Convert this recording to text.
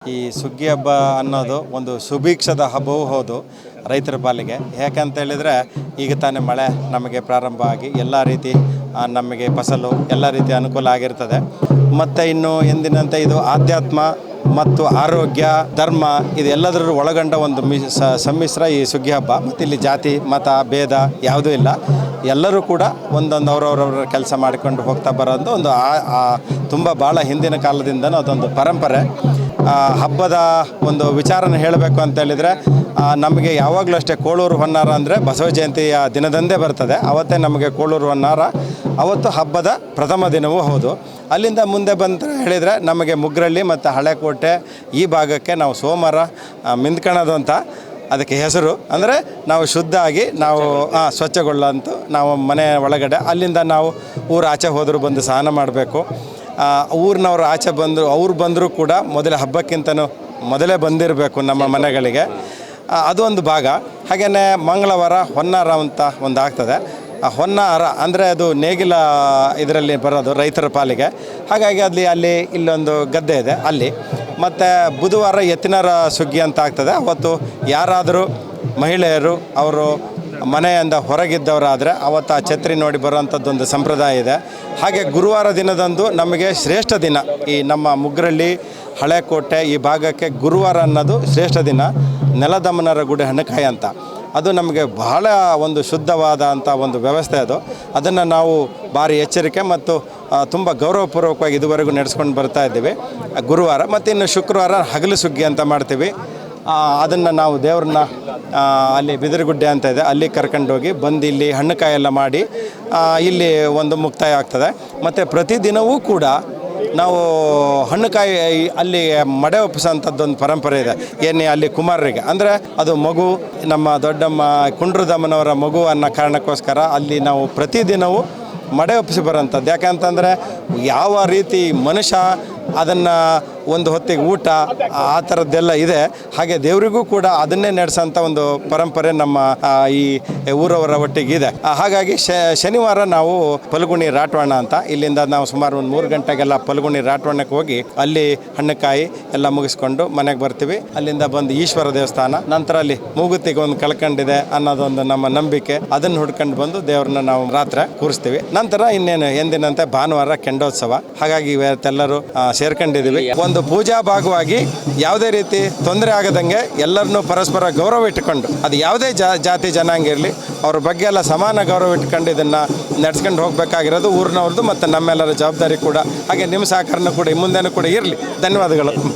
ಈ ಸುಗ್ಗಿ ಹಬ್ಬ ಅನ್ನೋದು ಒಂದು ಸುಭಿಕ್ಷದ ಹಬ್ಬವೂ ಹೌದು ರೈತರ ಪಾಲಿಗೆ. ಯಾಕಂತ ಹೇಳಿದರೆ ಈಗ ತಾನೇ ಮಳೆ ನಮಗೆ ಪ್ರಾರಂಭ ಆಗಿ ಎಲ್ಲ ರೀತಿ ನಮಗೆ ಫಸಲು ಎಲ್ಲ ರೀತಿ ಅನುಕೂಲ ಆಗಿರ್ತದೆ. ಮತ್ತು ಇನ್ನು ಎಂದಿನಂತೆ ಇದು ಆಧ್ಯಾತ್ಮ ಮತ್ತು ಆರೋಗ್ಯ ಧರ್ಮ ಇದೆಲ್ಲದರ ಒಳಗೊಂಡ ಒಂದು ಸಮ್ಮಿಶ್ರ ಈ ಸುಗ್ಗಿ ಹಬ್ಬ. ಮತ್ತು ಇಲ್ಲಿ ಜಾತಿ ಮತ ಭೇದ ಯಾವುದೂ ಇಲ್ಲ, ಎಲ್ಲರೂ ಕೂಡ ಒಂದೊಂದು ಅವರವರವರ ಕೆಲಸ ಮಾಡಿಕೊಂಡು ಹೋಗ್ತಾ ಬರೋದು ಒಂದು ತುಂಬ ಭಾಳ ಹಿಂದಿನ ಕಾಲದಿಂದನೂ ಅದೊಂದು ಪರಂಪರೆ. ಹಬ್ಬದ ಒಂದು ವಿಚಾರನ ಹೇಳಬೇಕು ಅಂತೇಳಿದರೆ ನಮಗೆ ಯಾವಾಗಲೂ ಅಷ್ಟೇ ಕೋಳೂರು ಹೊನ್ನಾರ ಅಂದರೆ ಬಸವ ಜಯಂತಿಯ ದಿನದಂದೇ ಬರ್ತದೆ. ಅವತ್ತೇ ನಮಗೆ ಕೋಳೂರು ಹೊನ್ನಾರ ಅವತ್ತು ಹಬ್ಬದ ಪ್ರಥಮ ದಿನವೂ ಹೌದು. ಅಲ್ಲಿಂದ ಮುಂದೆ ಬಂತ ಹೇಳಿದರೆ ನಮಗೆ ಮುಗ್ರಳ್ಳಿ ಮತ್ತು ಹಳೆಕೋಟೆ ಈ ಭಾಗಕ್ಕೆ ನಾವು ಸೋಮವಾರ ಮಿಂದ್ಕಣದು ಅಂತ ಅದಕ್ಕೆ ಹೆಸರು. ಅಂದರೆ ನಾವು ಶುದ್ಧ ಆಗಿ ನಾವು ಸ್ವಚ್ಛಗೊಳ್ಳಂತೂ ನಾವು ಮನೆ ಒಳಗಡೆ ಅಲ್ಲಿಂದ ನಾವು ಊರು ಆಚೆ ಹೋದರೂ ಬಂದು ಸ್ನಾನ ಮಾಡಬೇಕು. ಊರಿನವರು ಆಚೆ ಬಂದರು ಅವ್ರು ಬಂದರೂ ಕೂಡ ಮೊದಲೇ ಹಬ್ಬಕ್ಕಿಂತನೂ ಮೊದಲೇ ಬಂದಿರಬೇಕು ನಮ್ಮ ಮನೆಗಳಿಗೆ. ಅದು ಒಂದು ಭಾಗ. ಹಾಗೆಯೇ ಮಂಗಳವಾರ ಹೊನ್ನಾರ ಅಂತ ಒಂದು ಆಗ್ತದೆ. ಹೊನ್ನಾರ ಅಂದರೆ ಅದು ನೇಗಿಲ ಇದರಲ್ಲಿ ಬರೋದು ರೈತರ ಪಾಲಿಗೆ. ಹಾಗಾಗಿ ಅಲ್ಲಿ ಇಲ್ಲೊಂದು ಗದ್ದೆ ಇದೆ ಅಲ್ಲಿ. ಮತ್ತು ಬುಧವಾರ ಎತ್ತಿನರ ಸುಗ್ಗಿ ಅಂತ ಆಗ್ತದೆ. ಅವತ್ತು ಯಾರಾದರೂ ಮಹಿಳೆಯರು ಅವರು ಮನೆಯಿಂದ ಹೊರಗಿದ್ದವರಾದರೆ ಅವತ್ತು ಆ ಛತ್ರಿ ನೋಡಿ ಬರುವಂಥದ್ದೊಂದು ಸಂಪ್ರದಾಯ ಇದೆ. ಹಾಗೆ ಗುರುವಾರ ದಿನದಂದು ನಮಗೆ ಶ್ರೇಷ್ಠ ದಿನ. ಈ ನಮ್ಮ ಮುಗ್ರಳ್ಳಿ ಹಳೆಕೋಟೆ ಈ ಭಾಗಕ್ಕೆ ಗುರುವಾರ ಅನ್ನೋದು ಶ್ರೇಷ್ಠ ದಿನ. ನೆಲದಮ್ಮನರ ಗುಡಿ ಹಣ್ಣಕಾಯಿ ಅಂತ ಅದು ನಮಗೆ ಬಹಳ ಒಂದು ಶುದ್ಧವಾದ ಅಂಥ ಒಂದು ವ್ಯವಸ್ಥೆ ಅದು. ಅದನ್ನು ನಾವು ಭಾರಿ ಎಚ್ಚರಿಕೆ ಮತ್ತು ತುಂಬ ಗೌರವಪೂರ್ವಕವಾಗಿ ಇದುವರೆಗೂ ನಡೆಸ್ಕೊಂಡು ಬರ್ತಾ ಇದ್ದೀವಿ ಗುರುವಾರ. ಮತ್ತು ಇನ್ನು ಶುಕ್ರವಾರ ಹಗಲು ಸುಗ್ಗಿ ಅಂತ ಮಾಡ್ತೀವಿ. ಅದನ್ನು ನಾವು ದೇವ್ರನ್ನ ಅಲ್ಲಿ ಬಿದಿರುಗುಡ್ಡೆ ಅಂತ ಇದೆ ಅಲ್ಲಿ ಕರ್ಕೊಂಡೋಗಿ ಬಂದು ಇಲ್ಲಿ ಹಣ್ಣುಕಾಯೆಲ್ಲ ಮಾಡಿ ಇಲ್ಲಿ ಒಂದು ಮುಕ್ತಾಯ ಆಗ್ತದೆ. ಮತ್ತು ಪ್ರತಿದಿನವೂ ಕೂಡ ನಾವು ಹಣ್ಣುಕಾಯಿ ಅಲ್ಲಿ ಮಡೆ ಒಪ್ಪಿಸೋಂಥದ್ದೊಂದು ಪರಂಪರೆ ಇದೆ. ಏನೇ ಅಲ್ಲಿ ಕುಮಾರರಿಗೆ ಅಂದರೆ ಅದು ಮಗು ನಮ್ಮ ದೊಡ್ಡಮ್ಮ ಕುಂಡ್ರದಮ್ಮನವರ ಮಗು ಅನ್ನೋ ಕಾರಣಕ್ಕೋಸ್ಕರ ಅಲ್ಲಿ ನಾವು ಪ್ರತಿದಿನವೂ ಮಡೆ ಒಪ್ಪಿಸಿ ಬರೋಂಥದ್ದು. ಯಾಕಂತಂದರೆ ಯಾವ ರೀತಿ ಮನುಷ್ಯ ಅದನ್ನು ಒಂದು ಹೊತ್ತಿಗೆ ಊಟ ಆ ಥರದ್ದೆಲ್ಲ ಇದೆ, ಹಾಗೆ ದೇವರಿಗೂ ಕೂಡ ಅದನ್ನೇ ನಡೆಸೋಂಥ ಒಂದು ಪರಂಪರೆ ನಮ್ಮ ಈ ಊರವರ ಒಟ್ಟಿಗಿದೆ. ಹಾಗಾಗಿ ಶನಿವಾರ ನಾವು ಫಲ್ಗುಣಿ ರಾಟವಾಣ ಅಂತ ಇಲ್ಲಿಂದ ನಾವು ಸುಮಾರು ಒಂದು 3 ಗಂಟೆಗೆಲ್ಲ ಫಲ್ಗುಣಿ ರಾಟವಾಣಕ್ಕೆ ಹೋಗಿ ಅಲ್ಲಿ ಹಣ್ಣುಕಾಯಿ ಎಲ್ಲ ಮುಗಿಸ್ಕೊಂಡು ಮನೆಗೆ ಬರ್ತೀವಿ. ಅಲ್ಲಿಂದ ಬಂದು ಈಶ್ವರ ದೇವಸ್ಥಾನ, ನಂತರ ಅಲ್ಲಿ ಮೂಗುತ್ತಿಗೆ ಒಂದು ಕಳ್ಕೊಂಡಿದೆ ಅನ್ನೋದೊಂದು ನಮ್ಮ ನಂಬಿಕೆ. ಅದನ್ನು ಹುಡ್ಕೊಂಡು ಬಂದು ದೇವ್ರನ್ನ ನಾವು ರಾತ್ರಿ ಕೂರಿಸ್ತೀವಿ. ನಂತರ ಇನ್ನೇನು ಎಂದಿನಂತೆ ಭಾನುವಾರ ಕೆಂಡೋತ್ಸವ. ಹಾಗಾಗಿ ಇವತ್ತೆಲ್ಲರೂ ಸೇರ್ಕೊಂಡಿದ್ದೀವಿ. ಒಂದು ಪೂಜಾ ಭಾಗವಾಗಿ ಯಾವುದೇ ರೀತಿ ತೊಂದರೆ ಆಗದಂಗೆ ಎಲ್ಲರನ್ನೂ ಪರಸ್ಪರ ಗೌರವ ಇಟ್ಟುಕೊಂಡು ಅದು ಯಾವುದೇ ಜಾತಿ ಜನಾಂಗ ಇರಲಿ ಅವ್ರ ಬಗ್ಗೆ ಎಲ್ಲ ಸಮಾನ ಗೌರವ ಇಟ್ಕೊಂಡು ಇದನ್ನು ನಡೆಸ್ಕೊಂಡು ಹೋಗಬೇಕಾಗಿರೋದು ಊರಿನವ್ರದ್ದು ಮತ್ತು ನಮ್ಮೆಲ್ಲರ ಜವಾಬ್ದಾರಿ ಕೂಡ. ಹಾಗೆ ನಿಮ್ಮ ಸಹಕಾರನೂ ಕೂಡ ಮುಂದೆನೂ ಕೂಡ ಇರಲಿ. ಧನ್ಯವಾದಗಳು.